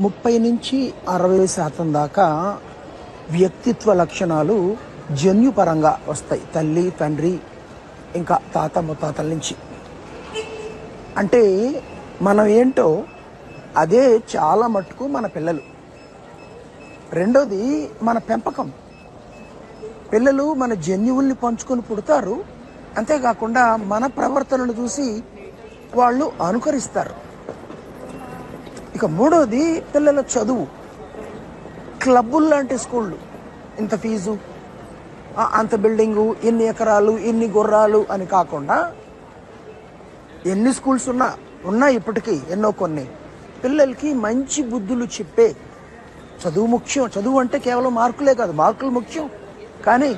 30-60% దాకా వ్యక్తిత్వ లక్షణాలు జన్యుపరంగా వస్తాయి. తల్లి, తండ్రి, ఇంకా తాత ముత్తాతల నుంచి. అంటే మనం ఏంటో అదే చాలా మట్టుకు మన పిల్లలు. రెండోది మన పెంపకం. పిల్లలు మన జన్యువుల్ని పంచుకొని పుడతారు. అంతేకాకుండా మన ప్రవర్తనను చూసి వాళ్ళు అనుకరిస్తారు. ఇక మూడోది పిల్లల చదువు. క్లబ్బులు లాంటి స్కూళ్ళు, ఇంత ఫీజు, అంత బిల్డింగు, ఇన్ని ఎకరాలు, ఇన్ని గుర్రాలు అని కాకుండా ఎన్ని స్కూల్స్ ఉన్నా ఇప్పటికీ ఎన్నో కొన్ని పిల్లలకి మంచి బుద్ధులు చెప్పే చదువు ముఖ్యం. చదువు అంటే కేవలం మార్కులే కాదు, మార్కులు ముఖ్యం, కానీ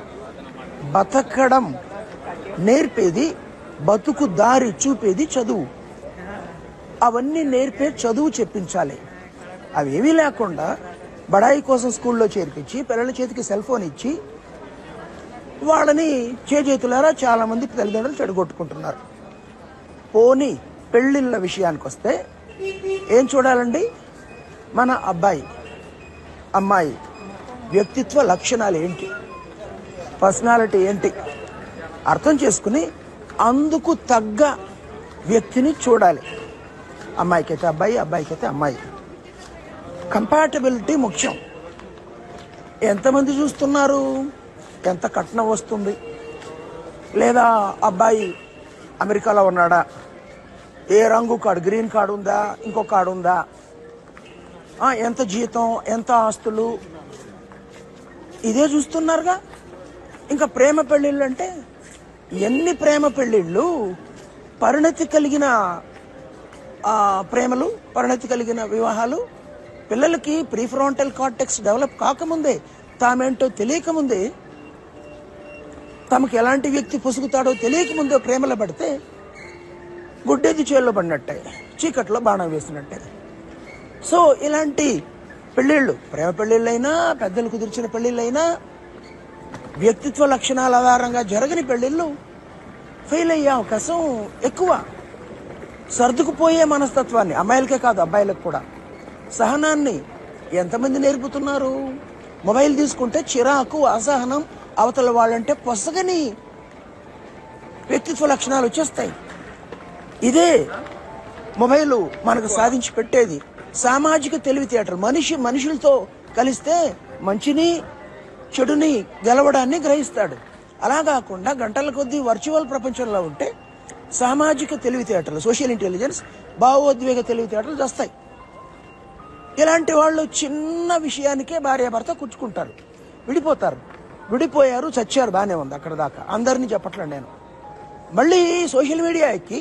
బతకడం నేర్పేది, బతుకు దారి చూపేది చదువు. అవన్నీ నేర్పే చదువు చెప్పించాలి. అవేమీ లేకుండా బడాయి కోసం స్కూల్లో చేర్పించి పిల్లల చేతికి సెల్ ఫోన్ ఇచ్చి వాళ్ళని చేతులారా చాలా మంది తల్లిదండ్రులు చెడగొట్టుకుంటున్నారు. పోనీ పెళ్లిళ్ళ విషయానికి వస్తే ఏం చూడాలండి? మన అబ్బాయి అమ్మాయి వ్యక్తిత్వ లక్షణాలు ఏంటి, పర్సనాలిటీ ఏంటి అర్థం చేసుకుని అందుకు తగ్గ వ్యక్తిని చూడాలి. అమ్మాయికైతే అబ్బాయి, అబ్బాయికైతే అమ్మాయి. కంపాటబిలిటీ ముఖ్యం. ఎంతమంది చూస్తున్నారు, ఎంత కట్నం వస్తుంది, లేదా అబ్బాయి అమెరికాలో ఉన్నాడా, ఏ రంగు కార్డు, గ్రీన్ కార్డు ఉందా, ఇంకో కార్డు ఉందా, ఎంత జీతం, ఎంత ఆస్తులు, ఇదే చూస్తున్నారుగా. ఇంకా ప్రేమ పెళ్ళిళ్ళు అంటే ఎన్ని ప్రేమ పెళ్ళిళ్ళు, పరిణతి కలిగిన ప్రేమలు, పరిణతి కలిగిన వివాహాలు. పిల్లలకి ప్రీఫ్రాంటల్ కార్టెక్స్ డెవలప్ కాకముందే, తామేంటో తెలియకముందే, తమకు ఎలాంటి వ్యక్తి పొసుగుతాడో తెలియకముందే ప్రేమలో పడితే గుడ్డేది చేల్లో పడినట్టే, చీకట్లో బాణం వేసినట్టే. సో ఇలాంటి పెళ్ళిళ్ళు, ప్రేమ పెళ్ళిళ్ళైనా, పెద్దలు కుదిర్చిన పెళ్ళిళ్ళైనా, వ్యక్తిత్వ లక్షణాల ఆధారంగా జరగని పెళ్ళిళ్ళు ఫెయిల్ అయ్యే అవకాశం ఎక్కువ. సర్దుకుపోయే మనస్తత్వాన్ని, అమ్మాయిలకే కాదు అబ్బాయిలకు కూడా, సహనాన్ని ఎంతమంది నేర్పుతున్నారు? మొబైల్ తీసుకుంటే చిరాకు, అసహనం, అవతల వాళ్ళంటే పొసగని వ్యక్తిత్వ లక్షణాలు వచ్చేస్తాయి. ఇదే మొబైల్ మనకు సాధించి పెట్టేది. సామాజిక తెలివితేటలు, మనుషులతో కలిస్తే మంచిని చెడుని గెలవడాన్ని గ్రహిస్తాడు. అలా కాకుండా గంటల కొద్దీ వర్చువల్ ప్రపంచంలో ఉంటే సామాజిక తెలివితేటలు, సోషల్ ఇంటెలిజెన్స్, భావోద్వేగ తెలివితేటలు వస్తాయి. ఇలాంటి వాళ్ళు చిన్న విషయానికే భార్యాభర్త కూర్చుకుంటారు, విడిపోతారు. విడిపోయారు, చచ్చారు, బాగానే ఉంది అక్కడ దాకా, అందరినీ చెప్పట్లేదు నేను. మళ్ళీ సోషల్ మీడియా ఎక్కి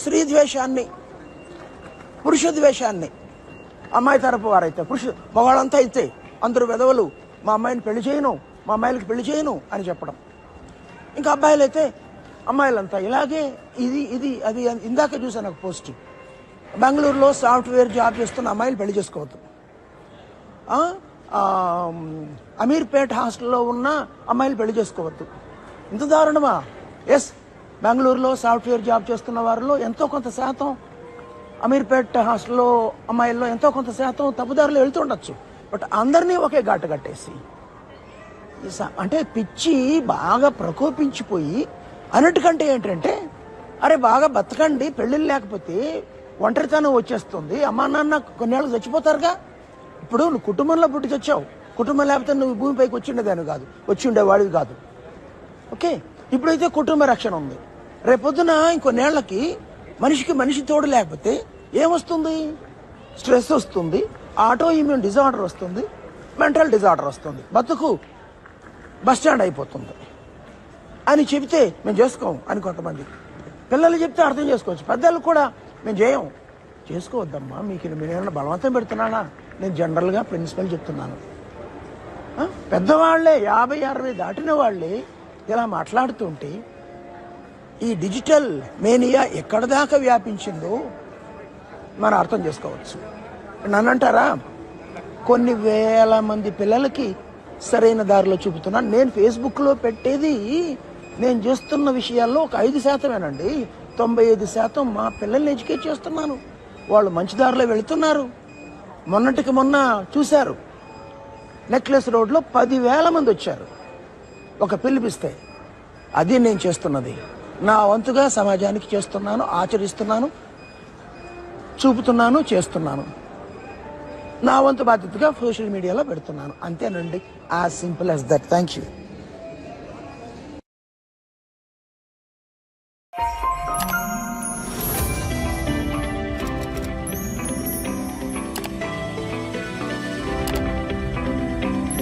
స్త్రీ ద్వేషాన్ని, పురుష ద్వేషాన్ని, అమ్మాయి తరపు వారైతే మగవాళ్ళంతా అయితే అందరూ వెధవలు, మా అమ్మాయిని పెళ్లి చేయను, మా అమ్మాయిలకి పెళ్లి చేయను అని చెప్పడం. ఇంకా అబ్బాయిలైతే అమ్మాయిలంతా ఇలాగే, ఇది అది. ఇందాక చూసాను ఒక పోస్ట్, బెంగళూరులో సాఫ్ట్వేర్ జాబ్ చేస్తున్న అమ్మాయిలు పెళ్లి చేసుకోవద్దు, అమీర్పేట్ హాస్టల్లో ఉన్న అమ్మాయిలు పెళ్లి చేసుకోవద్దు. ఇంత దారుణమా? ఎస్, బెంగళూరులో సాఫ్ట్వేర్ జాబ్ చేస్తున్న వారిలో ఎంతో కొంత శాతం, అమీర్పేట్ హాస్టల్లో అమ్మాయిల్లో ఎంతో కొంత శాతం తప్పుదారులు వెళ్తుండొచ్చు. బట్ అందరినీ ఒకే ఘాటు కట్టేసి, అంటే పిచ్చి బాగా ప్రకోపించిపోయి, అన్నిటికంటే ఏంటంటే, అరే బాగా బతకండి, పెళ్ళిళ్ళు లేకపోతే ఒంటరితనం వచ్చేస్తుంది, అమ్మా నాన్న కొన్నేళ్ళు చచ్చిపోతారుగా. ఇప్పుడు నువ్వు కుటుంబంలో పుట్టి చచ్చావు, కుటుంబం లేకపోతే నువ్వు భూమిపైకి వచ్చిండేదాన్ని కాదు, వచ్చి ఉండేవాడివి కాదు. ఓకే, ఇప్పుడైతే కుటుంబ రక్షణ ఉంది. రేపొద్దున ఇంకొన్నేళ్లకి మనిషి తోడు లేకపోతే ఏమొస్తుంది? స్ట్రెస్ వస్తుంది, ఆటో ఇమ్యూన్ డిజార్డర్ వస్తుంది, మెంటల్ డిజార్డర్ వస్తుంది, బతుకు బస్టాండ్ అయిపోతుంది అని చెబితే మేము చేసుకోము అని కొంతమంది. పిల్లలు చెప్తే అర్థం చేసుకోవచ్చు, పెద్దలు కూడా మేము చేసుకోవద్దమ్మా, మీకు మీరేమన్నా బలవంతం పెడుతున్నానా? నేను జనరల్గా ప్రిన్సిపల్ చెప్తున్నాను. పెద్దవాళ్లే 50-60 దాటిన వాళ్ళే ఇలా మాట్లాడుతుంటే ఈ డిజిటల్ మేనియా ఎక్కడ దాకా వ్యాపించిందో మనం అర్థం చేసుకోవచ్చు. నన్ను అంటారా, కొన్ని వేల మంది పిల్లలకి సరైన దారిలో చూపుతున్నాను. నేను ఫేస్బుక్లో పెట్టేది, నేను చేస్తున్న విషయాల్లో ఒక 5%, 95% మా పిల్లల్ని ఎడ్యుకేట్ చేస్తున్నాను. వాళ్ళు మంచి దారిలో వెళుతున్నారు. మొన్నటికి మొన్న చూశారు, నెక్లెస్ రోడ్లో 10,000 మంది వచ్చారు ఒక పిలిపిస్తే. అది నేను చేస్తున్నది. నా వంతుగా సమాజానికి చేస్తున్నాను, ఆచరిస్తున్నాను, చూపుతున్నాను, చేస్తున్నాను. నా వంతు బాధ్యతగా సోషల్ మీడియాలో పెడుతున్నాను. అంతేనండి. As simple as that. Thank you.